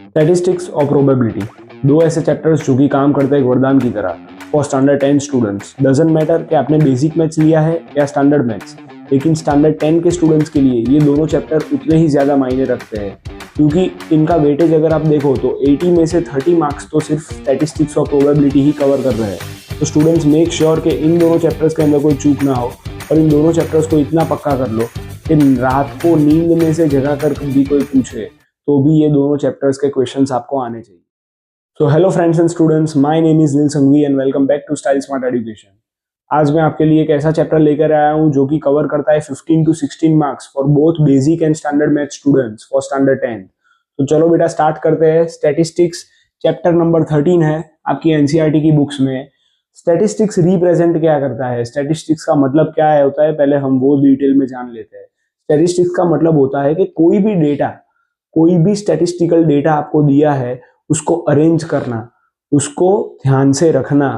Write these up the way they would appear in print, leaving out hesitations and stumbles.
Statistics और probability, दो ऐसे चैप्टर्स जो कि काम करते हैं एक वरदान की तरह for standard 10 students. Doesn't matter कि आपने बेसिक मैथ्स लिया है या स्टैंडर्ड मैथ्स, लेकिन स्टैंडर्ड 10 के स्टूडेंट्स के लिए ये दोनों चैप्टर उतने ही ज़्यादा मायने रखते हैं, क्योंकि इनका वेटेज अगर आप देखो तो 80 में से 30 मार्क्स तो सिर्फ स्टैटिस्टिक्स और प्रोबेबिलिटी ही कवर कर रहे हैं। तो स्टूडेंट्स मेक श्योर कि इन दोनों चैप्टर्स के अंदर कोई चूक ना हो और इन दोनों चैप्टर्स को इतना पक्का कर लो कि रात को नींद में से जगा कर भी कोई पूछे तो भी ये दोनों चैप्टर्स के क्वेश्चंस आपको आने चाहिए। So hello friends and students, my name is Neel Sanghvi and welcome back to style smart education. आज मैं आपके लिए एक ऐसा चैप्टर लेकर आया हूं जो कि कवर करता है 15 to 16 marks for both basic and standard math students for standard 10। तो चलो बेटा स्टार्ट करते हैं। स्टैटिस्टिक्स चैप्टर नंबर 13 है आपकी एनसीईआरटी की बुक्स में। स्टैटिस्टिक्स रिप्रेजेंट क्या करता है, स्टैटिस्टिक्स का मतलब क्या है होता है, पहले हम वो डिटेल में जान लेते हैं। स्टैटिस्टिक्स का मतलब होता है कि कोई भी स्टैटिस्टिकल डेटा आपको दिया है उसको अरेंज करना, उसको ध्यान से रखना,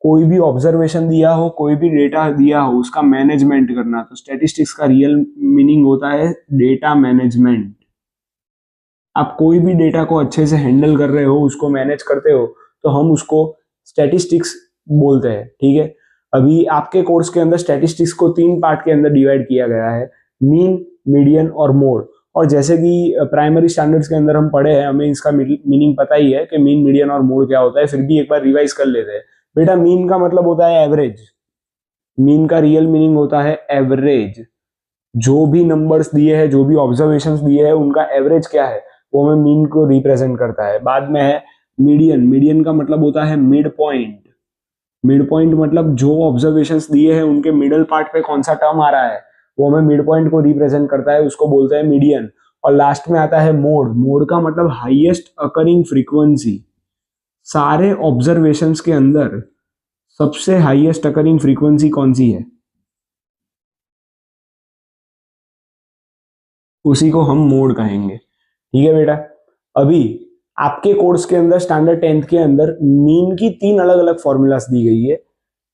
कोई भी ऑब्जर्वेशन दिया हो, कोई भी डेटा दिया हो, उसका मैनेजमेंट करना। तो स्टैटिस्टिक्स का रियल मीनिंग होता है डेटा मैनेजमेंट। आप कोई भी डेटा को अच्छे से हैंडल कर रहे हो, उसको मैनेज करते हो, तो हम उसको स्टैटिस्टिक्स बोलते हैं। ठीक है, अभी आपके कोर्स के अंदर स्टैटिस्टिक्स को 3 पार्ट के अंदर डिवाइड किया गया है, मीन, मीडियन और मोड। और जैसे कि प्राइमरी स्टैंडर्ड्स के अंदर हम पढ़े हैं, हमें इसका मीनिंग पता ही है कि मीन, मीडियन और मोड क्या होता है, फिर भी एक बार रिवाइज कर लेते हैं। बेटा मीन का मतलब होता है एवरेज। मीन का रियल मीनिंग होता है एवरेज। जो भी नंबर्स दिए हैं, जो भी ऑब्जर्वेशंस दिए हैं, उनका एवरेज क्या है वो हमें मीन को रिप्रेजेंट करता है। बाद में है मीडियन। मीडियन का मतलब होता है मिड पॉइंट। मिड पॉइंट मतलब जो ऑब्जर्वेशंस दिए हैं उनके मिडल पार्ट पे कौन सा टर्म आ रहा है वो हमें मिड पॉइंट को रिप्रेजेंट करता है, उसको बोलते हैं मीडियन। और लास्ट में आता है मोड। मोड का मतलब हाईएस्ट अकरिंग फ्रीक्वेंसी। सारे ऑब्जर्वेशंस के अंदर सबसे हाईएस्ट अकरिंग फ्रीक्वेंसी कौन सी है, उसी को हम मोड कहेंगे। ठीक है बेटा, अभी आपके कोर्स के अंदर स्टैंडर्ड 10th के अंदर मीन की 3 अलग अलग फॉर्मूलाज दी गई है,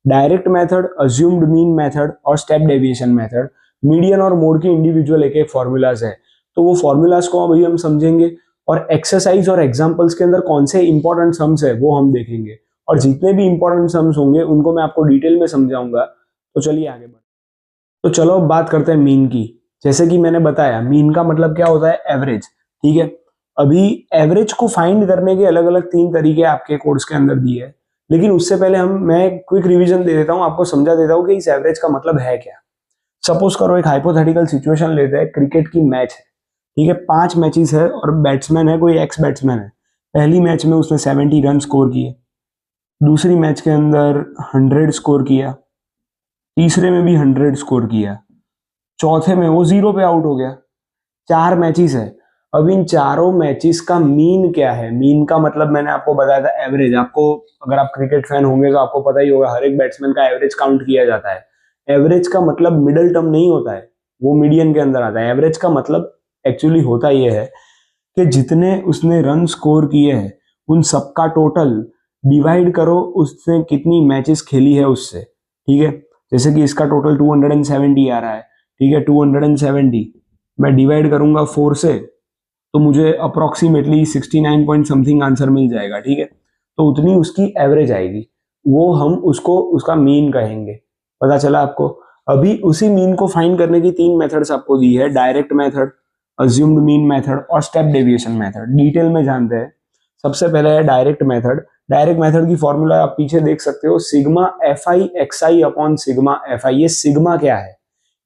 direct method, assumed mean method और स्टेप डेविएशन मेथड। मीडियन और मोड की इंडिविजुअल एक एक फॉर्मूलाज है, तो वो फॉर्मूलाज को अभी हम समझेंगे और एक्सरसाइज और एग्जांपल्स के अंदर कौन से इंपॉर्टेंट सम्स है वो हम देखेंगे, और जितने भी इंपॉर्टेंट सम्स होंगे उनको मैं आपको डिटेल में समझाऊंगा। तो चलिए आगे बढ़ते। तो चलो अब बात करते हैं मीन की। जैसे कि मैंने बताया, मीन का मतलब क्या होता है, एवरेज। ठीक है, अभी एवरेज को फाइंड करने के अलग अलग 3 तरीके आपके कोर्स के अंदर दिए हैं, लेकिन उससे पहले मैं क्विक रिवीजन दे देता हूं, आपको समझा देता हूं कि इस एवरेज का मतलब है क्या। सपोज करो एक हाइपोथेटिकल सिचुएशन लेते हैं, क्रिकेट की मैच है। ठीक है, 5 मैचेस है और बैट्समैन है, कोई एक्स बैट्समैन है। पहली मैच में उसने 70 रन स्कोर किए, दूसरी मैच के अंदर 100 स्कोर किया, तीसरे में भी 100 स्कोर किया, चौथे में वो 0 पे आउट हो गया। 4 मैचेस है। अब इन चारों मैचेस का मीन क्या है? मीन का मतलब मैंने आपको बताया था एवरेज। आपको अगर आप क्रिकेट फैन होंगे तो आपको पता ही होगा, हर एक बैट्समैन का एवरेज काउंट किया जाता है। एवरेज का मतलब मिडिल टर्म नहीं होता है, वो मीडियन के अंदर आता है। एवरेज का मतलब एक्चुअली होता यह है कि जितने उसने रन स्कोर किए हैं उन सबका टोटल डिवाइड करो उसने कितनी मैचेस खेली है उससे। ठीक है, जैसे कि इसका टोटल 270 आ रहा है। ठीक है, 270 मैं डिवाइड करूंगा 4 से, तो मुझे अप्रोक्सीमेटली 69 पॉइंट समथिंग आंसर मिल जाएगा। ठीक है, तो उतनी उसकी एवरेज आएगी, वो हम उसको उसका मीन कहेंगे। पता चला आपको? अभी उसी मीन को फाइंड करने की 3 मेथड्स आपको दी है, direct method, assumed mean method और स्टेप डेविएशन मेथड। डिटेल में जानते हैं। सबसे पहले है डायरेक्ट मेथड। डायरेक्ट मेथड की फॉर्मूला आप पीछे देख सकते हो, sigma F I x I upon sigma F I. ये सिग्मा क्या है?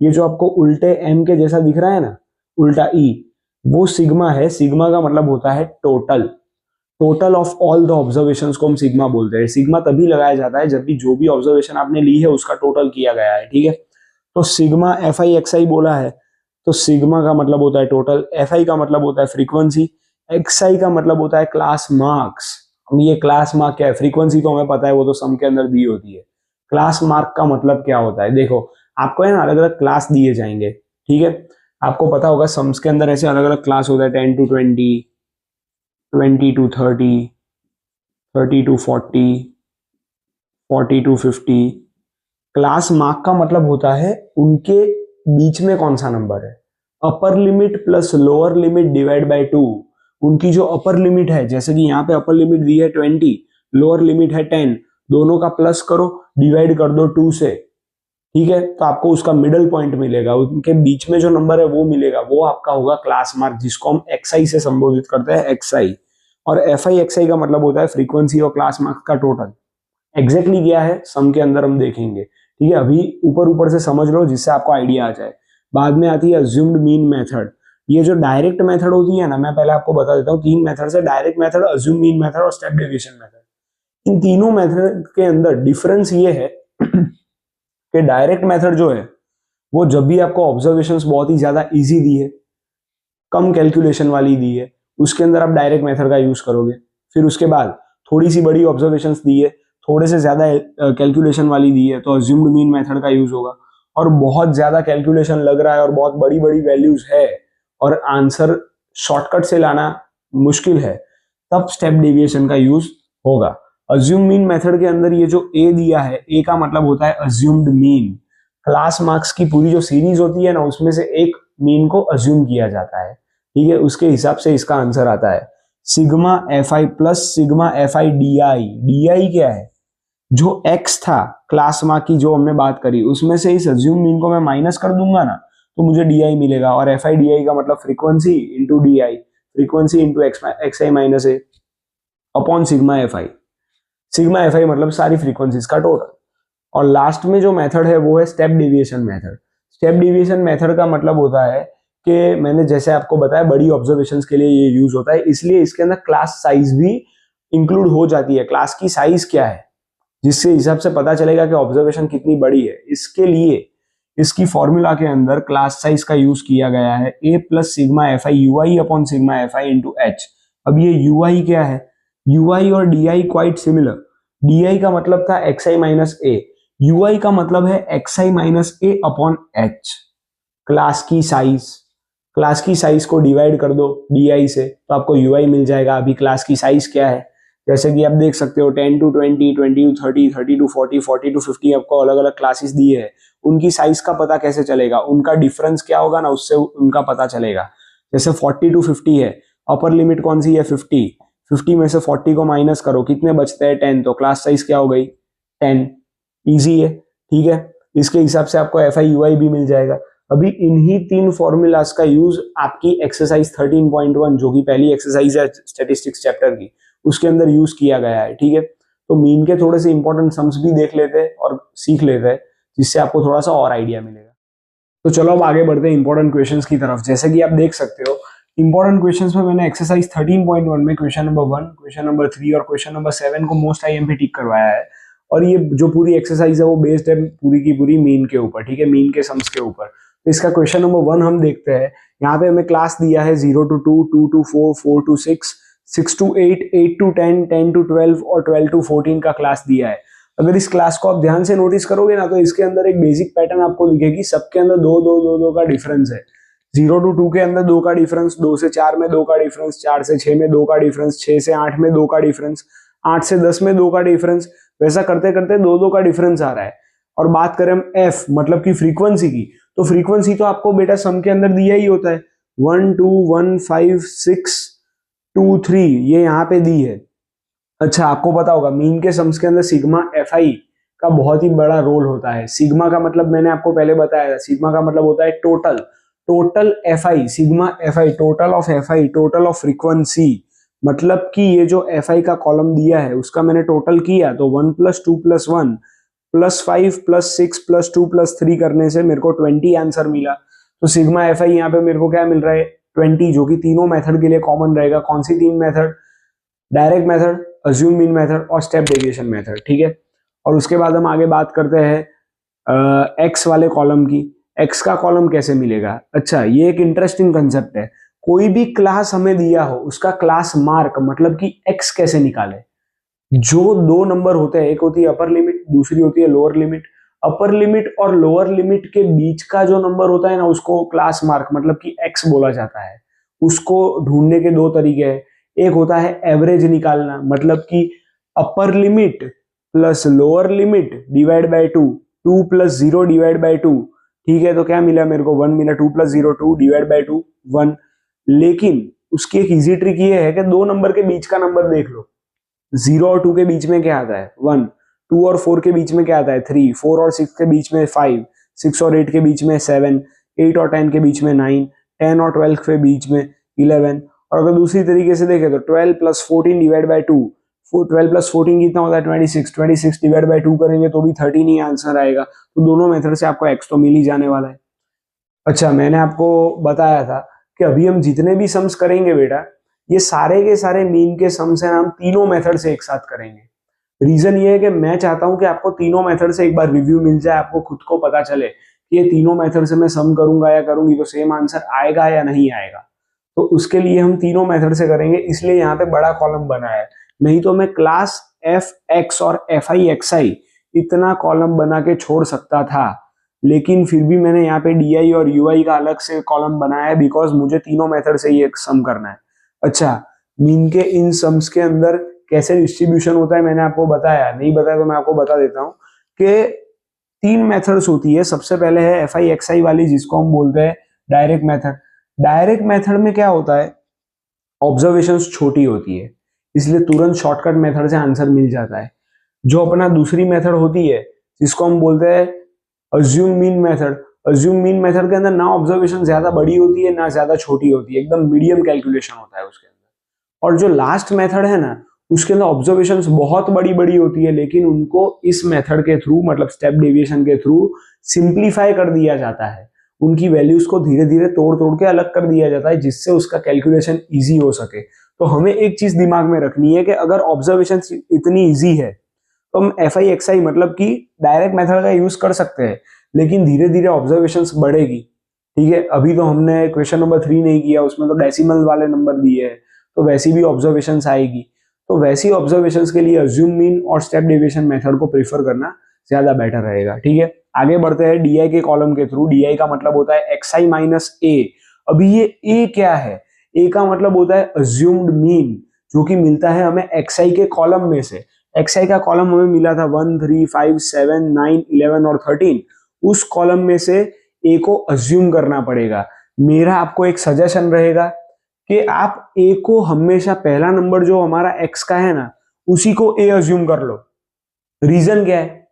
ये जो आपको उल्टे एम के जैसा दिख रहा है ना, उल्टा ई, वो सिग्मा है। सिग्मा का मतलब होता है total. Total of all the observations को हम सिग्मा बोलते हैं। सिग्मा तभी लगाया जाता है जब भी जो भी ऑब्जर्वेशन आपने ली है उसका टोटल किया गया है। ठीक है, तो सिग्मा एफ आई एक्स आई बोला है, तो सिग्मा का मतलब होता है टोटल, एफ आई का मतलब होता है फ्रीक्वेंसी, एक्स आई का मतलब होता है क्लास मार्क्स। हम ये क्लास मार्क क्या है, फ्रीक्वेंसी तो हमें पता है, वो तो सम के अंदर दी होती है। क्लास मार्क का मतलब क्या होता है, देखो आपको है ना अलग अलग क्लास दिए जाएंगे। ठीक है, आपको पता होगा सम्स के अंदर ऐसे अलग अलग क्लास होता है, 10 to 20, 20 to 30, 30 to 40, 40 to 50। Class mark का मतलब होता है उनके बीच में कौन सा नंबर है, upper limit plus lower limit divide by 2। उनकी जो अपर लिमिट है, जैसे कि यहाँ पे अपर लिमिट दी है 20, लोअर लिमिट है 10, दोनों का प्लस करो, डिवाइड कर दो 2 से, ठीक है, तो आपको उसका मिडल पॉइंट मिलेगा, उनके बीच में जो नंबर है वो मिलेगा, वो आपका होगा क्लास मार्क, जिसको हम एक्सआई से संबोधित करते हैं, एक्सआई। और एफआई एक्सआई का मतलब होता है फ्रीक्वेंसी और क्लास मार्क्स का टोटल। एग्जैक्टली क्या है सम के अंदर हम देखेंगे, ठीक है, अभी ऊपर ऊपर से समझ लो जिससे आपको आइडिया आ जाए। बाद में आती है अज्यूम्ड मीन मेथड। ये जो डायरेक्ट मेथड होती है ना, मैं पहले आपको बता देता हूँ, 3 मेथड है, direct method, assume mean method और स्टेप डेविएशन मेथड। इन तीनों मेथड के अंदर डिफरेंस ये है कि डायरेक्ट मेथड जो है वो जब भी आपको ऑब्जर्वेशंस बहुत ही ज्यादा इजी दी है, कम कैलकुलेशन वाली दी है, उसके अंदर आप डायरेक्ट मेथड का यूज करोगे। फिर उसके बाद थोड़ी सी बड़ी ऑब्जर्वेशंस दी है, थोड़े से ज्यादा कैलकुलेशन वाली दी है, तो अज्यूम्ड मीन मेथड का यूज होगा। और बहुत ज्यादा कैलकुलेशन लग रहा है और बहुत बड़ी बड़ी वैल्यूज है और आंसर शॉर्टकट से लाना मुश्किल है, तब स्टेप डेविएशन का यूज होगा। अज्यूम मीन मेथड के अंदर ये जो ए दिया है, ए का मतलब होता है अज्यूम्ड मीन। क्लास मार्क्स की पूरी जो सीरीज होती है ना, उसमें से एक मीन को अज्यूम किया जाता है, ठीक है, उसके हिसाब से इसका आंसर आता है sigma F I plus sigma F I D I. D I क्या है, जो एक्स था क्लास मार्क की जो हमने बात करी, उसमें से इस अज्यूम मीन को मैं माइनस कर दूंगा ना, तो मुझे डी आई मिलेगा। और एफ आई डी आई का मतलब frequency into D I, frequency into x i minus a upon sigma F I. Sigma F I मतलब सारी फ्रीक्वेंसीज का टोटल। और लास्ट में जो मेथड है वो है step deviation method. Step deviation method का मतलब होता है कि मैंने जैसे आपको बताया बड़ी ऑब्जर्वेशंस के लिए ये यूज होता है, इसलिए इसके अंदर क्लास साइज भी इंक्लूड हो जाती है। क्लास की साइज क्या है, जिसके हिसाब से पता चलेगा कि ऑब्जर्वेशन कितनी बड़ी है। इसके लिए इसकी फॉर्मूला के अंदर क्लास साइज का यूज किया गया है, a plus sigma F i u i upon sigma F I into h. अब ये यू आई क्या है, यू आई और d i quite similar. D आई का मतलब था x i minus a, u i का मतलब है x i minus a upon h. Class की साइज, क्लास की साइज को डिवाइड कर दो डी आई से तो आपको यू आई मिल जाएगा। अभी क्लास की साइज क्या है, जैसे कि आप देख सकते हो 10 to 20, 20 to 30, 30 to 40, 40 to 50 आपको अलग अलग क्लासेस दिए हैं। उनकी साइज का पता कैसे चलेगा, उनका डिफरेंस क्या होगा ना, उससे उनका पता चलेगा। जैसे 40 to 50 है, अपर लिमिट कौन सी है 50, 50 में से 40 को माइनस करो, कितने बचते हैं 10, तो क्लास साइज क्या हो गई 10। इजी है, ठीक है, इसके हिसाब से आपको एफ आई यू आई भी मिल जाएगा। अभी इन्हीं 3 फॉर्मूलाज का यूज आपकी एक्सरसाइज 13.1 जो कि पहली एक्सरसाइज है स्टैटिस्टिक्स चैप्टर की, उसके अंदर यूज किया गया है, ठीक है। तो मीन के थोड़े से इंपॉर्टेंट सम्स भी देख लेते हैं और सीख लेते हैं, जिससे आपको थोड़ा सा और आइडिया मिलेगा। तो चलो अब आगे बढ़ते हैं इंपॉर्टेंट क्वेश्चंस की तरफ। जैसे कि आप देख सकते हो इंपॉर्टेंट क्वेश्चंस में मैंने एक्सरसाइज 13.1 में क्वेश्चन नंबर 1, क्वेश्चन नंबर 3 और क्वेश्चन नंबर 7 को मोस्ट आईएमपी टिक करवाया है। और ये जो पूरी एक्सरसाइज है वो बेस्ड है पूरी की पूरी मीन के ऊपर, ठीक है, मीन के सम्स के ऊपर। तो इसका क्वेश्चन नंबर 1 हम देखते हैं। यहाँ पे हमें क्लास दिया है 0 to 2, 2 to 4, 4 to 6, 6 to 8, 8 to 10, 10 to 12 और 12 to 14 का क्लास दिया है। अगर इस क्लास को आप ध्यान से नोटिस करोगे ना, तो इसके अंदर एक बेसिक पैटर्न आपको दिखेगी, सबके अंदर 2 2 2 2 का डिफरेंस है। 0 to 2 के अंदर 2 का डिफरेंस, 2 से 4 में 2 का डिफरेंस, 4 से 6 में 2 का डिफरेंस, 6 से 8 में 2 का डिफरेंस, 8 से 10 में 2 का डिफरेंस, वैसा करते करते 2 2 का डिफरेंस आ रहा है। और बात करें हम एफ मतलब की फ्रीक्वेंसी की, तो फ्रीक्वेंसी तो आपको बेटा सम के अंदर दिया ही होता है, 1 2 1 5 6 2 3 ये यहाँ पे दी है। अच्छा, आपको पता होगा मीन के सम्स के अंदर सिग्मा एफ आई का बहुत ही बड़ा रोल होता है। सिग्मा का मतलब मैंने आपको पहले बताया था, सिग्मा का मतलब होता है total, total F I, sigma F I, total of F I, total of frequency. मतलब कि ये जो एफ आई का कॉलम दिया है उसका मैंने टोटल किया, तो 1 + 2 + 1 + 5 + 6 + 2 + 3 करने से मेरे को 20 आंसर मिला। तो सिग्मा एफ आई यहाँ पे मेरे को क्या मिल रहा है 20, जो कि तीनों मेथड के लिए कॉमन रहेगा। कौन सी 3 method, direct method, assume mean method और स्टेप डेविएशन मेथड, ठीक है। और उसके बाद हम आगे बात करते हैं एक्स वाले कॉलम की। एक्स का कॉलम कैसे मिलेगा, अच्छा ये एक इंटरेस्टिंग कंसेप्ट है। कोई भी क्लास हमें दिया हो उसका क्लास मार्क मतलब कि एक्स कैसे निकाले। जो 2 नंबर होते हैं, एक होती है अपर लिमिट, दूसरी होती है लोअर लिमिट। अपर लिमिट और लोअर लिमिट के बीच का जो नंबर होता है ना, उसको क्लास मार्क मतलब कि एक्स बोला जाता है। उसको ढूंढने के 2 तरीके हैं। एक होता है एवरेज निकालना, मतलब कि upper limit plus lower limit divide by 2, 2 + 0 divide by 2, ठीक है, तो क्या मिला मेरे को, 1 मिला, 2 + 0 2 डिवाइड बाय 2 1। लेकिन उसकी एक इजी ट्रिक ये है कि दो नंबर के बीच का नंबर देख लो, 0 और 2 के बीच में क्या आता है 1, 2 और 4 के बीच में क्या आता है 3, 4 और 6 के बीच में 5, 6 और 8 के बीच में 7, 8 और 10 के बीच में 9, 10 और 12 के बीच में 11। और अगर दूसरी तरीके से देखें तो 12 + 14 डिवाइड बाय 2, 12 + 14 कितना होता है 26, 26 डिवाइड बाय 2 करेंगे तो भी 13 ही आंसर आएगा। तो दोनों मेथड से आपको x तो मिल ही जाने वाला है। अच्छा, मैंने आपको बताया था कि अभी हम जितने भी सम्स करेंगे बेटा, ये सारे के सारे मीन के सम्स हैं, हम तीनों मेथड से एक साथ करेंगे। रीजन ये है कि मैं चाहता हूं कि आपको तीनों मेथड से एक बार रिव्यू मिल जाए, आपको खुद को पता चले कि ये तीनों मेथड से मैं सम करूंगा या करूंगी तो सेम आंसर आएगा या नहीं आएगा। तो उसके लिए हम तीनों मेथड से करेंगे, इसलिए यहाँ पे बड़ा कॉलम बना है। नहीं तो मैं क्लास एफ एक्स और एफ आई एक्स आई इतना कॉलम बना के छोड़ सकता था, लेकिन फिर भी मैंने यहाँ पे डी आई और यू आई का अलग से कॉलम बनाया है, बिकॉज मुझे तीनों मेथड से ये सम करना है। अच्छा, मीन के इन सम्स के अंदर कैसे डिस्ट्रीब्यूशन होता है मैंने आपको बताया, नहीं बताया तो मैं आपको बता देता हूँ कि 3 मेथड्स होती है। सबसे पहले है एफ आई एक्स आई वाली, जिसको हम बोलते हैं डायरेक्ट मेथड। डायरेक्ट मेथड में क्या होता है, ऑब्जर्वेशंस छोटी होती है, इसलिए तुरंत शॉर्टकट मेथड से आंसर मिल जाता है। जो अपना दूसरी मेथड होती है जिसको हम बोलते हैं assume mean method, assume mean method के अंदर ना ऑब्जर्वेशन ज्यादा बड़ी होती है ना ज्यादा छोटी होती है, एकदम मीडियम कैलकुलेशन होता है उसके अंदर। और जो लास्ट मेथड है ना, उसके अंदर ऑब्जर्वेशंस बहुत बड़ी बड़ी होती है, लेकिन उनको इस मेथड के थ्रू, मतलब स्टेप डेविएशन के थ्रू सिंप्लीफाई कर दिया जाता है। उनकी वैल्यूज को धीरे धीरे तोड़ तोड़ के अलग कर दिया जाता है, जिससे उसका कैलकुलेशन इजी हो सके। तो हमें एक चीज दिमाग में रखनी है कि अगर ऑब्जर्वेशन इतनी इजी है तो हम एफ आई एक्स आई मतलब कि डायरेक्ट मेथड का यूज कर सकते हैं, लेकिन धीरे धीरे ऑब्जर्वेशन बढ़ेगी। ठीक है, अभी तो हमने क्वेश्चन नंबर 3 नहीं किया, उसमें तो डेसिमल वाले नंबर दिए हैं, तो वैसी भी ऑब्जर्वेशन आएगी। तो वैसी ऑब्जर्वेशन के लिए अज्यूम मीन और स्टेप डेविएशन मेथड को प्रीफर करना ज्यादा बेटर रहेगा। ठीक है, आगे बढ़ते हैं डी आई के कॉलम के थ्रू। डी आई का मतलब होता है एक्स आई माइनस ए। अभी ये ए क्या है, ए का मतलब होता है अज्यूम्ड मीन, जो कि मिलता है हमें एक्स आई के कॉलम में से। एक्स आई का कॉलम हमें मिला था 1 3 5 7 9 11 और 13, उस कॉलम में से ए को अज्यूम करना पड़ेगा। मेरा आपको एक सजेशन रहेगा कि आप ए को हमेशा पहला नंबर जो हमारा एक्स का है ना, उसी को ए अज्यूम कर लो। रीजन क्या है,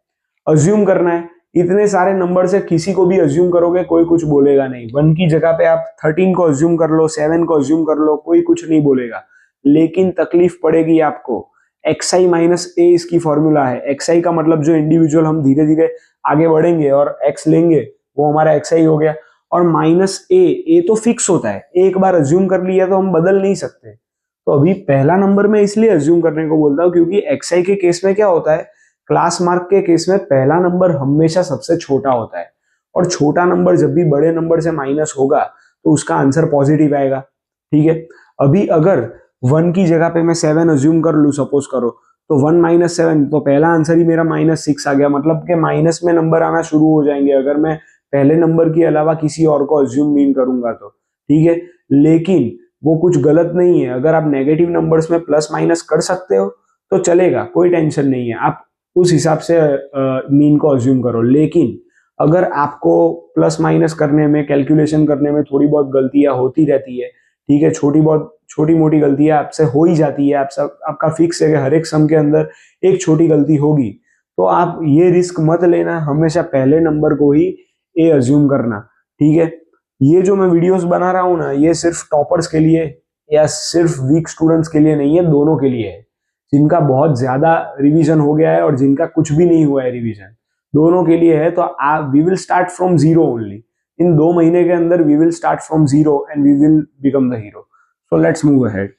अज्यूम करना है, इतने सारे नंबर से किसी को भी अज्यूम करोगे कोई कुछ बोलेगा नहीं। 1 की जगह पे आप 13 को अज्यूम कर लो, 7 को अज्यूम कर लो, कोई कुछ नहीं बोलेगा, लेकिन तकलीफ पड़ेगी आपको। एक्स आई माइनस ए इसकी फॉर्मूला है। एक्स आई का मतलब जो इंडिविजुअल हम धीरे धीरे आगे बढ़ेंगे और एक्स लेंगे वो हमारा एक्स आई हो गया, और माइनस ए तो फिक्स होता है, एक बार अज्यूम कर लिया तो हम बदल नहीं सकते। तो अभी पहला नंबर मैं इसलिए अज्यूम करने को बोलता हूँ क्योंकि एक्स आई के केस में क्या होता है, क्लास मार्क के केस में पहला नंबर हमेशा सबसे छोटा होता है, और छोटा नंबर जब भी बड़े नंबर से माइनस होगा तो उसका आंसर पॉजिटिव आएगा। ठीक है, अभी अगर 1 की जगह पे मैं 7 अज्यूम कर लू, सपोज करो, तो 1 - 7, तो पहला आंसर ही मेरा -6 आ गया, मतलब कि माइनस में नंबर आना शुरू हो जाएंगे अगर मैं पहले नंबर के अलावा किसी और को अज्यूम मीन करूंगा तो। ठीक है, लेकिन वो कुछ गलत नहीं है, अगर आप नेगेटिव नंबर्स में प्लस माइनस कर सकते हो तो चलेगा, कोई टेंशन नहीं है, आप उस हिसाब से मीन को अज्यूम करो। लेकिन अगर आपको प्लस माइनस करने में, कैलकुलेशन करने में थोड़ी बहुत गलतियां होती रहती है, ठीक है, छोटी मोटी गलतियां आपसे हो ही जाती है, आपका फिक्स है कि हर एक सम के अंदर एक छोटी गलती होगी, तो आप ये रिस्क मत लेना, हमेशा पहले नंबर को ही ए अज्यूम करना। ठीक है, ये जो मैं वीडियोस बना रहा हूं ना, ये सिर्फ टॉपर्स के लिए या सिर्फ वीक स्टूडेंट्स के लिए नहीं है, दोनों के लिए है, जिनका बहुत ज्यादा रिवीजन हो गया है और जिनका कुछ भी नहीं हुआ है रिवीजन, दोनों के लिए है। तो we will start from zero only, इन 2 महीने के अंदर we will start from zero and we will become the hero. So let's move ahead.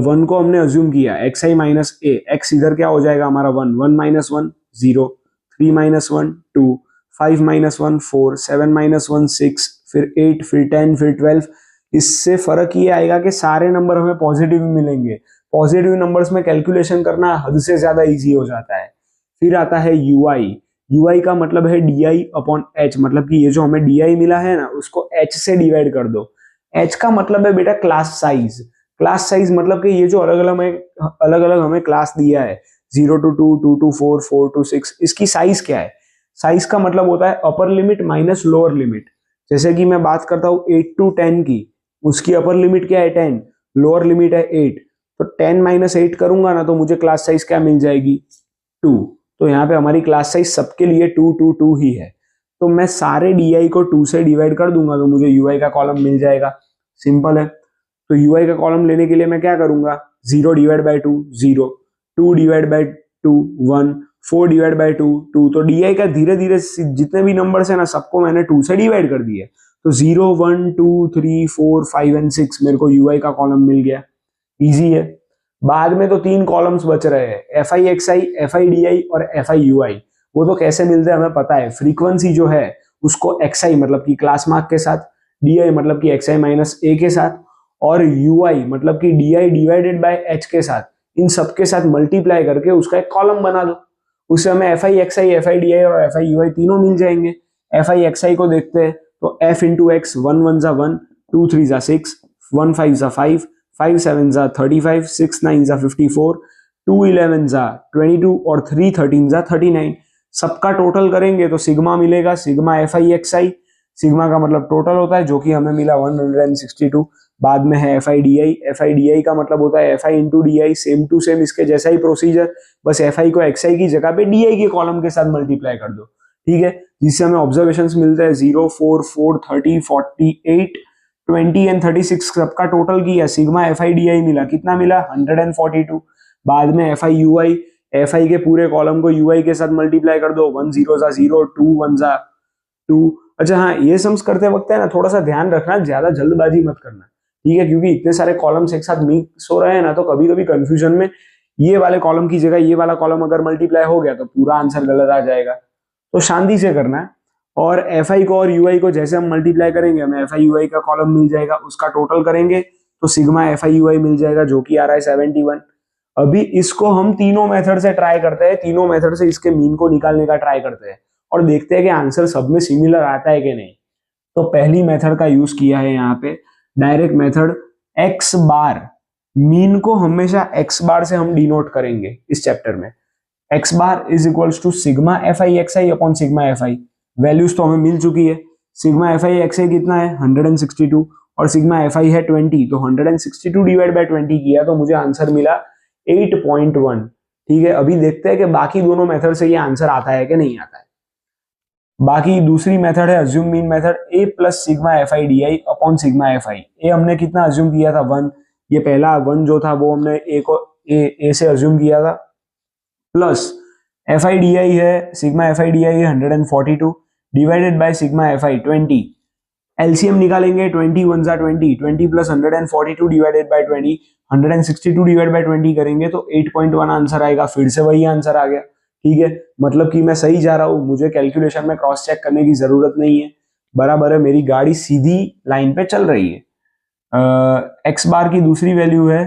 1 को हमने अज्यूम किया, x i minus a, x इधर क्या हो जाएगा हमारा 1, 1 - 1 0, 3 - 1 2, 5 - 1 4, 7 - 1 6, फिर 8, फिर 10, फिर 12। इससे फर्क ये आएगा कि सारे नंबर हमें पॉजिटिव मिलेंगे। पॉजिटिव नंबर्स में कैलकुलेशन करना हद से ज्यादा इजी हो जाता है। फिर आता है यू आई। यू आई का मतलब है डी आई अपॉन एच, मतलब कि ये जो हमें डी आई मिला है ना, उसको एच से डिवाइड कर दो। एच का मतलब है बेटा क्लास साइज। क्लास साइज मतलब कि ये जो अलग अलग हमें क्लास दिया है, 0 to 2, 2 to 4, 4 to 6, इसकी साइज क्या है। साइज का मतलब होता है upper limit minus lower limit. जैसे कि मैं बात करता हूँ 8 to 10 की, उसकी अपर लिमिट क्या है 10, लोअर लिमिट है 8, तो 10 माइनस 8 करूंगा ना तो मुझे क्लास साइज क्या मिल जाएगी 2। तो यहाँ पे हमारी क्लास साइज सबके लिए 2 2 2 ही है। तो मैं सारे डी को 2 से डिवाइड कर दूंगा तो मुझे यूआई का कॉलम मिल जाएगा। सिंपल है। तो यूआई का कॉलम लेने के लिए मैं क्या करूंगा, 0 divide by 2 0, 2 divide by 2 1, 4 divide by 2 2। तो डी का धीरे धीरे जितने भी नंबर्स है ना सबको मैंने 2 से डिवाइड कर दिए। तो 0 1 2 3 4 5 एंड 6 मेरे को यूआई का कॉलम मिल गया। इजी है। बाद में तो 3 कॉलम्स बच रहे हैं, F I x I, F I D I और एफ आई यू आई। वो तो कैसे मिलते हैं हमें पता है, फ्रीक्वेंसी जो है उसको एक्स आई मतलब कि क्लास मार्क के साथ, डी आई मतलब कि एक्स आई माइनस ए के साथ, और यू आई मतलब कि D I divided by H के साथ, इन सबके साथ मल्टीप्लाई करके उसका एक कॉलम बना दो। उससे हमें F I x I, F I D I और एफ आई यू आई तीनों मिल जाएंगे। एफ आई एक्स आई को देखते हैं तो एफ इंटू एक्स, 1 1 जा 1, 2 3 जा 6, 1 5 जा 5, 5 7 जा 35, 6 9 जा 54, 2 11 जा 22 और 3 13 जा 39। सबका टोटल करेंगे तो सिग्मा मिलेगा, sigma F I x I, sigma का मतलब टोटल होता है जो कि हमें मिला 162। बाद में है F I D I, F I D I का मतलब होता है F I into D I, same to same इसके जैसा ही प्रोसीजर, बस एफ आई को एक्स आई की जगह पे डी आई के कॉलम के साथ मल्टीप्लाई कर दो। ठीक है, जिससे हमें ऑब्जर्वेशंस मिलते हैं 0 4 4 30 48 20 एंड 36। सबका टोटल किया, sigma F I D I मिला, कितना मिला 142। बाद में F i u I, F आई के पूरे कॉलम को यू आई के साथ मल्टीप्लाई कर दो, 1 0 जा 0, 2 1 जा 2। अच्छा हाँ, ये सम्स करते वक्त है ना थोड़ा सा ध्यान रखना, ज्यादा जल्दबाजी मत करना। ठीक है, क्योंकि इतने सारे कॉलम्स एक साथ मिक्स हो रहे हैं ना तो कभी कभी कंफ्यूजन में ये वाले कॉलम की जगह ये वाला कॉलम अगर मल्टीप्लाई हो गया तो पूरा आंसर गलत आ जाएगा। तो शांति से करना है। और एफ आई को और यू आई को जैसे हम मल्टीप्लाई करेंगे हमें एफ आई यू आई का कॉलम मिल जाएगा, उसका टोटल करेंगे तो सिग्मा एफ आई यू आई मिल जाएगा जो कि आ रहा है 71। अभी इसको हम तीनों मेथड से ट्राई करते हैं, तीनों मेथड से इसके मीन को निकालने का ट्राई करते हैं और देखते हैं कि आंसर सब में सिमिलर आता है कि नहीं। तो पहली मेथड का यूज किया है यहाँ पे डायरेक्ट मेथड, एक्स बार। मीन को हमेशा एक्स बार से हम डिनोट करेंगे इस चैप्टर में। X bar is equals to sigma F I x I upon sigma F I. Values तो हमें मिल चुकी है, sigma F I x I कितना है 162 और सिग्मा एफ आई है 20, तो 162 डिवाइड बाय 20 किया तो मुझे आंसर मिला 8.1। ठीक है, अभी देखते हैं कि बाकी दोनों मेथड से ये आंसर आता है कि नहीं आता है। बाकी दूसरी मेथड है assume mean method, a plus sigma F I D i upon sigma F i. A हमने कितना अज्यूम किया था 1, ये पहला 1 जो था वो हमने ए को ए से अज्यूम किया था, plus f I D i है, sigma F I D i है 142 divided by sigma F i 20। LCM निकालेंगे, 20 1 जा 20, 20 plus 142 divided by 20, 162 divide by 20 करेंगे तो 8.1 आंसर आएगा। फिर से वही आंसर आ गया। ठीक है, मतलब कि मैं सही जा रहा हूं, मुझे कैलकुलेशन में क्रॉस चेक करने की जरूरत नहीं है, बराबर है, मेरी गाड़ी सीधी लाइन पे चल रही है। एक्स बार की दूसरी वैल्यू है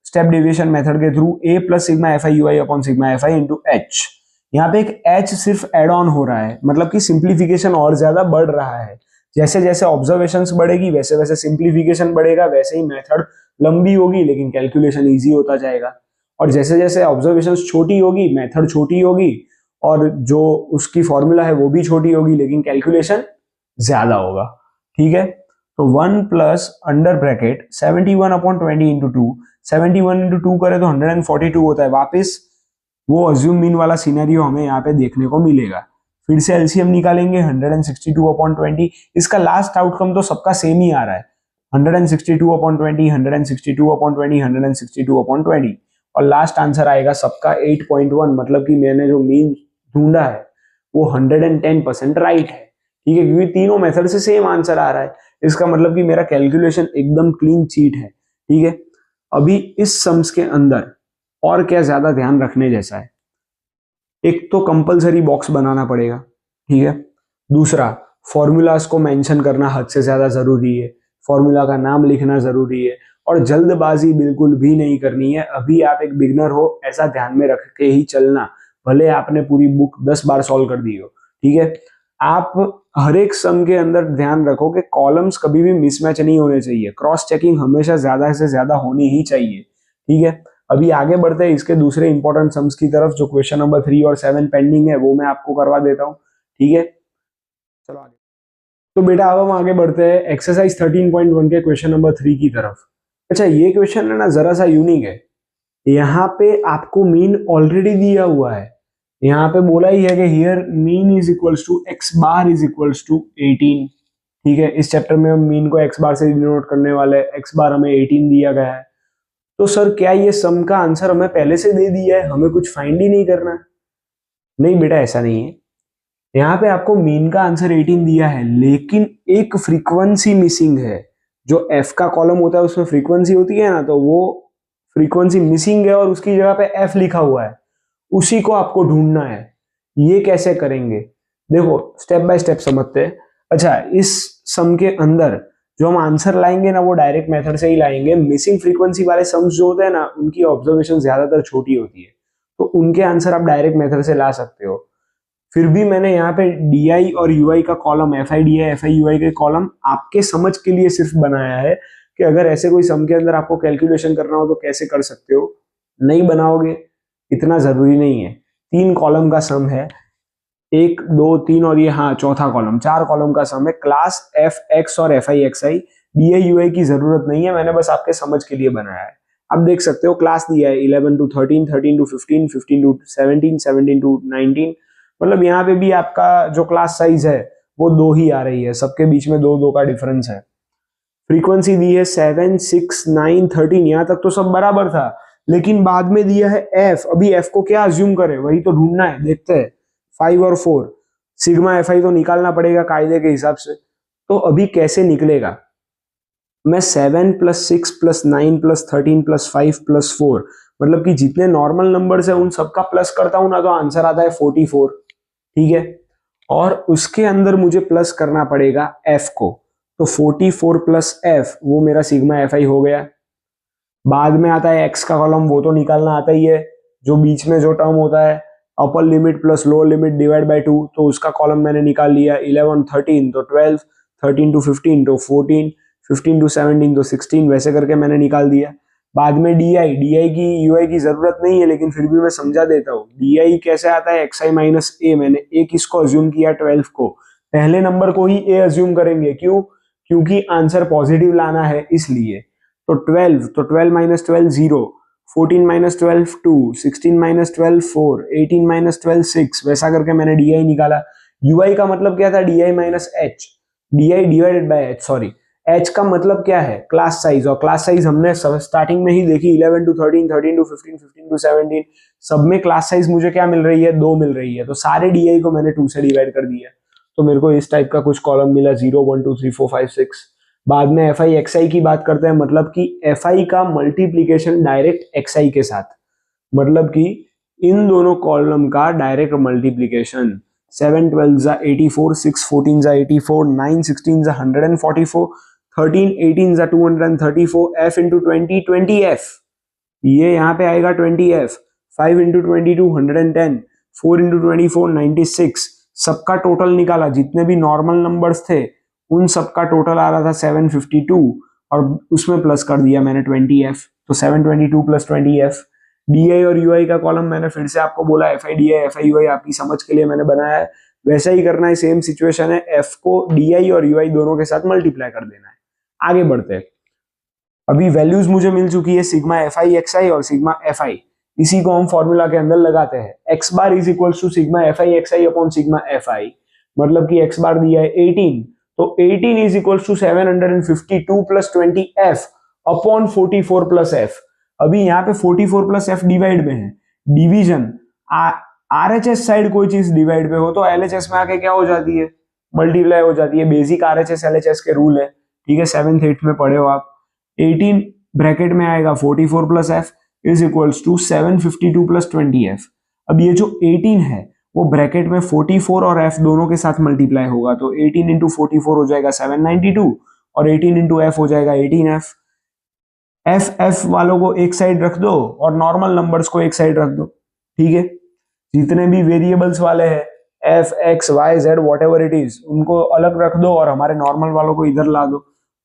स्टेप डेविएशन मेथड के through a plus sigma F i u i upon sigma F I into H. यहाँ पे एक एच सिर्फ एड ऑन हो रहा है, मतलब कि सिंप्लीफिकेशन और ज्यादा बढ़ रहा है। जैसे जैसे ऑब्जर्वेशंस बढ़ेगी वैसे वैसे सिंप्लीफिकेशन बढ़ेगा, वैसे ही मेथड लंबी होगी लेकिन कैलकुलेशन इजी होता जाएगा। और जैसे जैसे ऑब्जर्वेशंस छोटी होगी मेथड छोटी होगी और जो उसकी फॉर्मूला है वो भी छोटी होगी लेकिन कैलकुलेशन ज्यादा होगा। ठीक है, तो 1 plus under bracket 71 upon 20 into 2, 71 into 2 करे तो 142 होता है। वापस वो अज्यूम मीन वाला सिनेरियो हमें यहाँ पे देखने को मिलेगा। फिर से एलसीएम निकालेंगे, 162 अपॉन 20। इसका लास्ट आउटकम तो सबका सेम ही आ रहा है, 162 अपॉन 20, 162 अपॉन 20, 162 अपॉन 20, और लास्ट आंसर आएगा सबका 8.1। मतलब कि मैंने जो मीन ढूंढा है वो 110% राइट है। ठीक है, क्योंकि तीनों मेथड से सेम आंसर आ रहा है, इसका मतलब कि मेरा कैलकुलेशन एकदम क्लीन चीट है। ठीक है, अभी इस सम्स के अंदर और क्या ज्यादा ध्यान रखने जैसा है, एक तो कंपलसरी बॉक्स बनाना पड़ेगा। ठीक है, दूसरा फॉर्मूलाज को मेंशन करना हद से ज्यादा जरूरी है, फॉर्मूला का नाम लिखना जरूरी है, और जल्दबाजी बिल्कुल भी नहीं करनी है। अभी आप एक बिगनर हो ऐसा ध्यान में रख के ही चलना, भले आपने पूरी बुक 10 बार सॉल्व कर दी हो। ठीक है, आप हर एक सम के अंदर ध्यान रखो कि कॉलम्स कभी भी मिसमैच नहीं होने चाहिए, क्रॉस चेकिंग हमेशा ज्यादा से ज्यादा होनी ही चाहिए। ठीक है, अभी आगे बढ़ते हैं इसके दूसरे इंपॉर्टेंट सम्स की तरफ, जो क्वेश्चन नंबर 3 और 7 पेंडिंग है वो मैं आपको करवा देता हूँ। ठीक है, चलो आगे। तो बेटा अब हम आगे बढ़ते हैं एक्सरसाइज 13.1 के क्वेश्चन नंबर 3 की तरफ। अच्छा, ये क्वेश्चन है ना जरा सा यूनिक है। यहाँ पे आपको मीन ऑलरेडी दिया हुआ है। यहाँ पे बोला ही है कि here mean is equals to X bar is equals to 18। ठीक है, इस चैप्टर में हम मीन को एक्स बार से डिनोट करने वाले हैं। एक्स बार हमें 18 दिया गया है। तो सर क्या ये सम का आंसर हमें पहले से दे दिया है, हमें कुछ फाइंड ही नहीं करना? नहीं बेटा, ऐसा नहीं है। यहाँ पे आपको मीन का आंसर 18 दिया है, लेकिन एक फ्रीक्वेंसी मिसिंग है। जो एफ का कॉलम होता है उसमें फ्रीक्वेंसी होती है ना, तो वो फ्रीक्वेंसी मिसिंग है और उसकी जगह पे एफ लिखा हुआ है। उसी को आपको ढूंढना है। ये कैसे करेंगे, देखो स्टेप बाय स्टेप समझते हैं। अच्छा, इस सम के अंदर जो हम आंसर लाएंगे ना वो डायरेक्ट मेथड से ही लाएंगे। मिसिंग फ्रीक्वेंसी वाले सम्स जो होते हैं ना, उनकी ऑब्जर्वेशन ज्यादातर छोटी होती है, तो उनके आंसर आप डायरेक्ट मेथड से ला सकते हो। फिर भी मैंने यहाँ पे डी और यूआई का column, F I D I F I UI के कॉलम आपके समझ के लिए सिर्फ बनाया है कि अगर ऐसे कोई सम के अंदर आपको कैलकुलेशन करना हो तो कैसे कर सकते हो। नहीं बनाओगे इतना जरूरी नहीं है। 3 कॉलम का सम है, 1 2 3 और ये हाँ चौथा कॉलम, 4 कॉलम का सम है। क्लास एफ एक्स और f I x i, D i u i की जरूरत नहीं है, मैंने बस आपके समझ के लिए बनाया है। आप देख सकते हो क्लास दिया है 11 to 13, 13 to 15, 15 to 17, 17 to 19। मतलब यहाँ पे भी आपका जो क्लास साइज है वो 2 ही आ रही है, सबके बीच में 2 2 का डिफरेंस है। फ्रीक्वेंसी दी है 7 6 9 13, यहाँ तक तो सब बराबर था, लेकिन बाद में दिया है एफ। अभी एफ को क्या अज्यूम करें वही तो ढूंढना है, देखते हैं। 5 और 4 सिग्मा एफ आई तो निकालना पड़ेगा कायदे के हिसाब से। तो अभी कैसे निकलेगा, मैं 7 + 6 + 9 + 13 + 5 + 4, मतलब कि जितने नॉर्मल नंबर्स है उन सबका प्लस करता हूं ना, तो आंसर आता है 44। ठीक है, और उसके अंदर मुझे प्लस करना पड़ेगा एफ को, तो 44 + एफ वो मेरा सिग्मा एफ आई हो गया। बाद में आता है एक्स का कॉलम, वो तो निकालना आता ही है। जो बीच में जो टर्म होता है upper limit plus lower limit divide by 2, तो उसका कॉलम मैंने निकाल लिया। 11 13 तो 12, 13 to 15 तो 14, 15 to 17 तो 16, वैसे करके मैंने निकाल दिया। बाद में डी आई की यूआई की जरूरत नहीं है, लेकिन फिर भी मैं समझा देता हूँ। डी आई कैसे आता है, एक्स आई माइनस ए, मैंने ए किसको अज्यूम किया, 12 को। पहले नंबर को ही ए अज्यूम करेंगे, क्यों, क्योंकि आंसर पॉजिटिव लाना है इसलिए। तो 12, तो 12 - 12 0, 14 - 12 2, 16 - 12 4, 18 - 12 6, वैसा करके मैंने डी आई निकाला। यूआई का मतलब क्या था, D I minus H, D I divided by H, sorry. H का मतलब क्या है, क्लास साइज, और क्लास साइज हमने स्टार्टिंग में ही देखी, 11 to 13, 13 to 15, 15 to 17, सब में क्लास साइज मुझे क्या मिल रही है, 2 मिल रही है। तो सारे डी को मैंने 2 से डिवाइड कर दिया, तो मेरे को इस टाइप का कुछ कॉलम मिला, 0 1 2 3 4 5 6। बाद में एफ आई एक्स आई की बात करते हैं, मतलब कि एफ आई का मल्टीप्लीकेशन डायरेक्ट एक्स आई के साथ, मतलब कि इन दोनों कॉलम का डायरेक्ट मल्टीप्लीकेशन। 7 12 जा 84, 6 14 जा 84, 9 16 जा 144, 13 18 जा 234, f इंटू 20 20f, ये यहाँ पे आएगा 20f। 5 into 22 110, 4 into 24 96। सबका टोटल निकाला, जितने भी नॉर्मल नंबर्स थे उन सबका टोटल आ रहा था 752, और उसमें प्लस कर दिया मैंने 20f, तो 722 + 20f। डी और यूआई का कॉलम मैंने फिर से आपको बोला, F I D I F I UI आपकी समझ के लिए मैंने बनाया है, वैसा ही करना है। सेम सिचुएशन है, एफ को डी और यूआई दोनों के साथ मल्टीप्लाई कर देना है। आगे बढ़ते हैं। अभी वैल्यूज मुझे मिल चुकी है, सिग्मा एफ आई एक्स आई और सिग्मा एफ आई। इसी को हम फॉर्मूला के अंदर लगाते हैं। X bar is equal to sigma F I x I upon sigma F I, मतलब कि एक्स बार दिया है 18, तो 18 इज इक्वल टू 752 + 20f अपॉन 44 + f। अभी यहाँ पे 44 + f डिवाइड में है, डिवीजन। आरएचएस साइड कोई चीज डिवाइड पे हो तो एलएचएस में आके क्या हो जाती है, मल्टीप्लाई हो जाती है। बेसिक आरएचएस एलएचएस के रूल है, ठीक है, 7th 8th में पढ़े हो आप। 18 ब्रैकेट में आएगा 44 + f is equals to 752 + 20f। अब ये जो 18 है वो ब्रैकेट में 44 और f दोनों के साथ मल्टीप्लाई होगा, तो 18 इंटू 44 हो जाएगा 792, और 18 इंटू f हो जाएगा 18f। एफ वालों को एक साइड रख दो और नॉर्मल नंबर्स को एक साइड रख दो, ठीक है। जितने भी वेरिएबल्स वाले हैं F X Y Z whatever it is, उनको अलग रख दो और हमारे नॉर्मल वालों को इधर ला दो।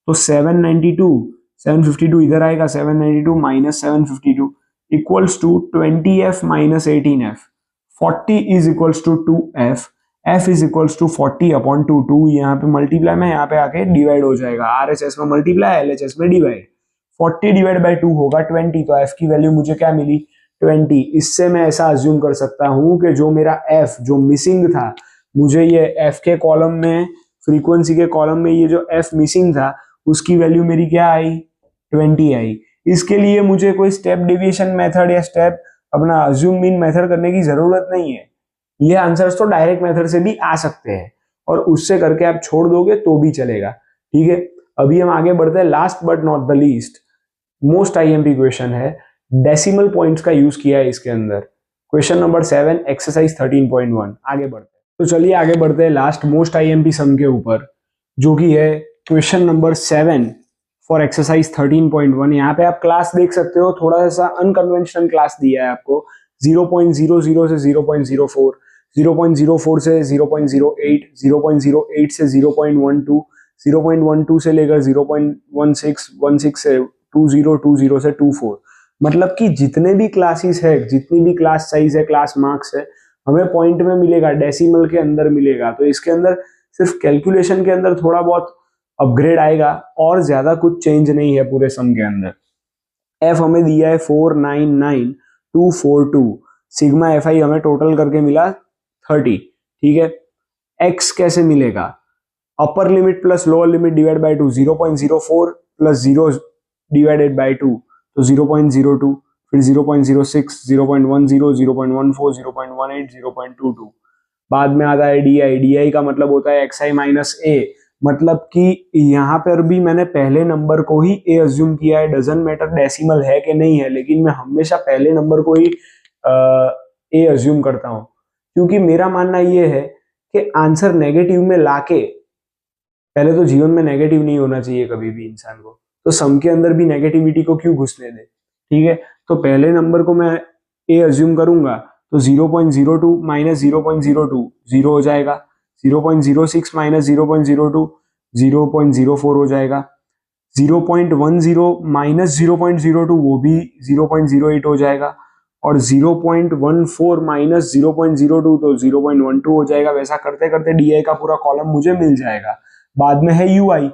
तो 752 इधर आएगा, 792 - 752, equals to 20f minus 18f, 40 is equals to 2f, f is equals to 40 upon 2 यहाँ पे मल्टीप्लाई में यहाँ पे आके डिवाइड हो जाएगा, RHS में मल्टीप्लाई LHS में डिवाइड, 40 डिवाइड बाई 2 होगा 20, तो f की वैल्यू मुझे क्या मिली 20। इससे मैं ऐसा अज्यूम कर सकता हूं कि जो मेरा f जो मिसिंग था, मुझे ये f के कॉलम में, फ्रीक्वेंसी के कॉलम में ये जो f मिसिंग था उसकी वैल्यू मेरी क्या आई 20 आई। इसके लिए मुझे कोई स्टेप डेविएशन मेथड या स्टेप अपना अज्यूम मीन मेथड करने की जरूरत नहीं है, ये आंसर्स तो डायरेक्ट मेथड से भी आ सकते हैं और उससे करके आप छोड़ दोगे तो भी चलेगा। ठीक है, अभी हम आगे बढ़ते हैं, last but not the least most IMP question है, डेसिमल पॉइंट्स का यूज किया है इसके अंदर, क्वेश्चन नंबर 7 एक्सरसाइज 13.1। आगे बढ़ते हैं, तो चलिए आगे बढ़ते हैं लास्ट मोस्ट आईएमपी सम के ऊपर, जो कि है क्वेश्चन नंबर 7 फॉर एक्सरसाइज 13.1। यहाँ पे आप क्लास देख सकते हो, थोड़ा सा अनकन्वेंशनल क्लास दिया है आपको, 0.00 से 0.04, 0.04 से 0.08, 0.08 से 0.12, 0.12 से लेकर 0.16, 16 से 20, 20 से 24, मतलब कि जितने भी क्लासेस है, जितनी भी क्लास साइज है, क्लास मार्क्स है, हमें पॉइंट में मिलेगा, डेसिमल के अंदर मिलेगा। तो इसके अंदर सिर्फ कैलकुलेशन के अंदर थोड़ा बहुत अपग्रेड आएगा और ज्यादा कुछ चेंज नहीं है पूरे सम के अंदर। एफ हमें दिया है 499242, सिग्मा एफ आई हमें टोटल करके मिला 30। ठीक है, एक्स कैसे मिलेगा, upper limit plus lower limit divide by 2, 0.04 plus 0 divided by 2 तो 0.02, फिर 0.06, 0.10, 0.14, 0.18, 0.22। बाद में आता है डी आई का मतलब होता है एक्स आई माइनस ए, मतलब कि यहाँ पर भी मैंने पहले नंबर को ही ए अज्यूम किया है, डजंट मैटर डेसिमल है कि नहीं है, लेकिन मैं हमेशा पहले नंबर को ही ए अज्यूम करता हूँ, क्योंकि मेरा मानना ये है कि आंसर नेगेटिव में लाके, पहले तो जीवन में नेगेटिव नहीं होना चाहिए कभी भी इंसान को, तो सम के अंदर भी नेगेटिविटी को क्यों घुसने दे। ठीक है, तो पहले नंबर को मैं ए अज्यूम करूंगा तो 0.02 माइनस 0.02 जीरो हो जाएगा, 0.06 माइनस 0.02 0.04 हो जाएगा, 0.10 माइनस 0.02 वो भी 0.08 हो जाएगा, और 0.14 माइनस 0.02 तो 0.12 हो जाएगा। वैसा करते करते डी का पूरा कॉलम मुझे मिल जाएगा। बाद में है यू आई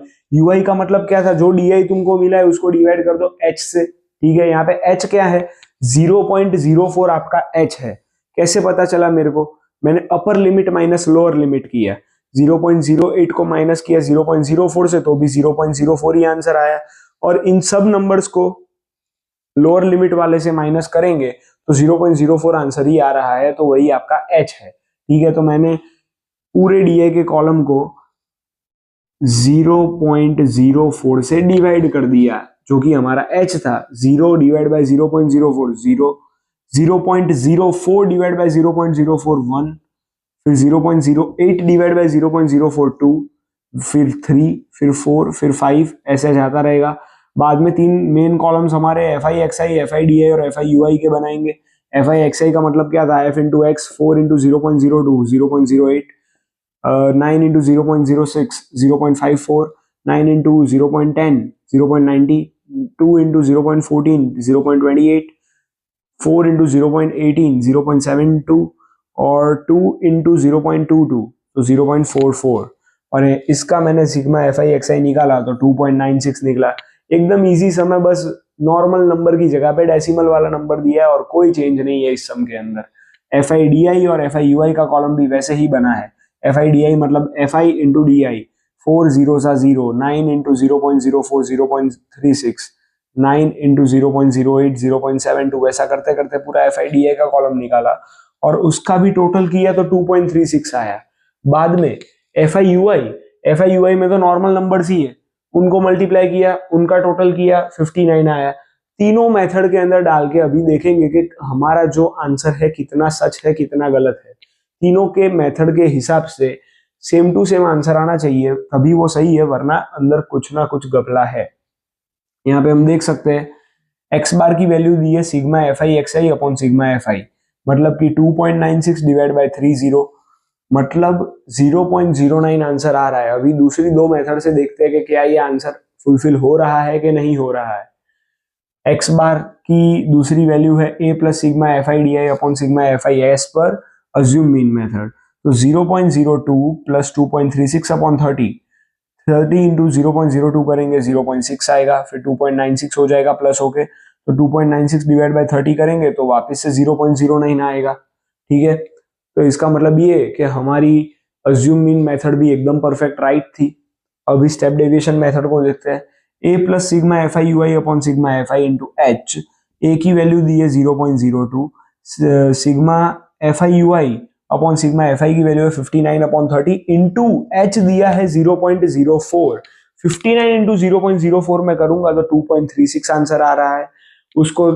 का मतलब क्या था, जो डी तुमको मिला है उसको डिवाइड कर दो एच से। ठीक है, यहाँ पे एच क्या है, 0.04 आपका एच है। कैसे पता चला मेरे को, मैंने upper limit minus lower limit किया, 0.08 को माइनस किया 0.04 से तो भी 0.04 ही आंसर आया, और इन सब नंबर्स को लोअर लिमिट वाले से माइनस करेंगे तो 0.04 आंसर ही आ रहा है, तो वही आपका एच है। ठीक है, तो मैंने पूरे डी के कॉलम को 0.04 से डिवाइड कर दिया, जो कि हमारा h था। 0 डिवाइड बाय 0.04 0, 0.04 डिवाइड बाय 0.04 1, फिर 0.08 डिवाइड बाय 0.04 2, फिर 3, फिर 4, फिर 5, ऐसे जाता रहेगा। बाद में तीन मेन कॉलम्स हमारे F I x I, F I D I और एफ आई यू आई के बनाएंगे। एफ आई एक्स आई का मतलब क्या था, F into x, 4 into 0.02 0.08, 9 into 0.06 0.54, 9 into 0.10 0.90, 2 into 0.14 0.28, 4 into 0.18 0.72 और 2 into 0.22 तो 0.44, और इसका मैंने सिग्मा एफ आई एक्स आई निकाला तो 2.96 निकला। एकदम इजी सम है, बस नॉर्मल नंबर की जगह पे डेसिमल वाला नंबर दिया है और कोई चेंज नहीं है इस सम के अंदर। एफ आई डी आई और एफ आई यू आई का कॉलम भी वैसे ही बना है। एफ आई डी आई मतलब F I into D I, 4 zero सा 0, 9 इंटू 0.04 0.36, 9 इंटू 0.08 0.72, वैसा करते करते पूरा एफ आई डी आई का कॉलम निकाला और उसका भी टोटल किया तो 2.36 आया। बाद में एफ आई यू आई में तो नॉर्मल नंबर्स ही है, उनको मल्टीप्लाई किया, उनका टोटल किया, 59 आया। तीनों मेथड के अंदर डाल के अभी देखेंगे कि हमारा जो आंसर है कितना सच है कितना गलत है। तीनों के मेथड के हिसाब से सेम टू सेम आंसर आना चाहिए, तभी वो सही है, वरना अंदर कुछ ना कुछ गपला है। यहाँ पे हम देख सकते हैं एक्स बार की वैल्यू दी है sigma F I x I upon sigma F I, मतलब कि 2.96 डिवाइड बाय 30, मतलब 0.09 आंसर आ रहा है। अभी दूसरी दो मेथड से देखते हैं कि क्या ये आंसर फुलफिल हो रहा है कि नहीं हो रहा है। एक्स बार की दूसरी वैल्यू है a plus sigma F I D i upon sigma F I S पर अज्यूम मीन मेथड। तो 0.02 प्लस 2.36 अपॉन 30 इंटू 0.02 करेंगे 0.6 आएगा, फिर 2.96 हो जाएगा प्लस होके, तो 2.96 डिवाइड बाय 30 करेंगे तो वापस से 0.09 आएगा। ठीक है, तो इसका मतलब ये कि हमारी अज्यूम मीन मेथड भी एकदम परफेक्ट राइट थी। अब इस स्टेप डेविएशन मेथड को देखते हैं। A plus sigma F i u i upon sigma F I into h, a की वैल्यू दी है 0.02, sigma F i u i upon sigma F i की वैल्यू है 59 अपॉन 30 इंटू एच दिया है 0.04। 59 इंटू 0.04 में करूंगा तो 2.36 आंसर आ रहा है। उसको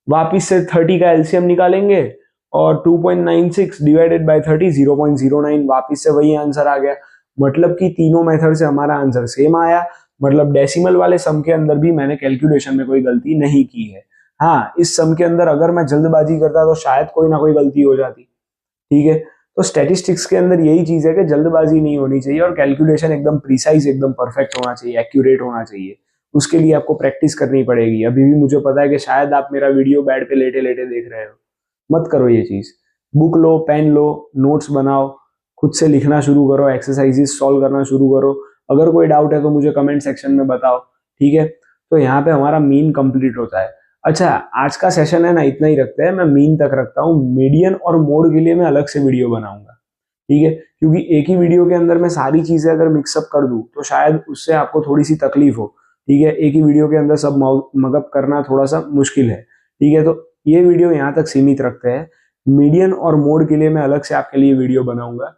वापिस से 30 का एलसीएम निकालेंगे और 2.96 डिवाइडेड बाय 30 0.09, वापिस से वही आंसर आ गया। मतलब कि तीनों मेथड से हमारा आंसर सेम आया। मतलब डेसिमल वाले सम के अंदर भी मैंने कैलकुलेशन में कोई गलती नहीं की है। हाँ, इस सम के अंदर अगर मैं जल्दबाजी करता तो शायद कोई ना कोई गलती हो जाती। ठीक है, तो स्टैटिस्टिक्स के अंदर यही चीज है कि जल्दबाजी नहीं होनी चाहिए और कैलकुलेशन एकदम प्रिसाइज, एकदम परफेक्ट होना चाहिए, एक्यूरेट होना चाहिए। उसके लिए आपको प्रैक्टिस करनी पड़ेगी। अभी भी मुझे पता है कि शायद आप मेरा वीडियो बेड पे लेटे लेटे देख रहे हो, मत करो ये चीज। बुक लो, पेन लो, नोट्स बनाओ, खुद से लिखना शुरू करो, एक्सरसाइजेस सॉल्व करना शुरू करो। अगर कोई डाउट है तो मुझे कमेंट सेक्शन में बताओ। ठीक है, तो यहाँ पे हमारा मीन कंप्लीट होता है। अच्छा, आज का सेशन है ना इतना ही रखते हैं, मैं मीन तक रखता हूँ। मीडियन और मोड के लिए मैं अलग से वीडियो बनाऊंगा। ठीक है, क्योंकि एक ही वीडियो के अंदर मैं सारी चीजें अगर मिक्सअप कर दूं तो शायद उससे आपको थोड़ी सी तकलीफ हो। ठीक है, एक ही वीडियो के अंदर सब मगअप करना थोड़ा सा मुश्किल है। ठीक है, तो ये वीडियो यहाँ तक सीमित रखते हैं। मीडियन और मोड के लिए मैं अलग से आपके लिए वीडियो बनाऊंगा।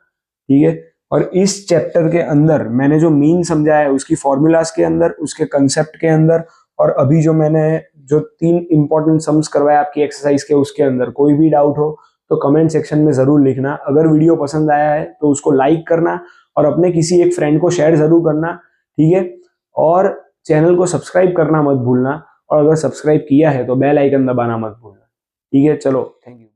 ठीक है, और इस चैप्टर के अंदर मैंने जो मीन समझाया है उसकी फॉर्मूलाज के अंदर, उसके कंसेप्ट के अंदर, और अभी जो मैंने जो 3 इंपॉर्टेंट सम्स करवाया आपकी एक्सरसाइज के उसके अंदर, कोई भी डाउट हो तो कमेंट सेक्शन में जरूर लिखना। अगर वीडियो पसंद आया है तो उसको लाइक करना और अपने किसी एक फ्रेंड को शेयर जरूर करना। ठीक है, और चैनल को सब्सक्राइब करना मत भूलना, और अगर सब्सक्राइब किया है तो बेल आइकन दबाना मत भूलना। ठीक है, चलो, थैंक यू।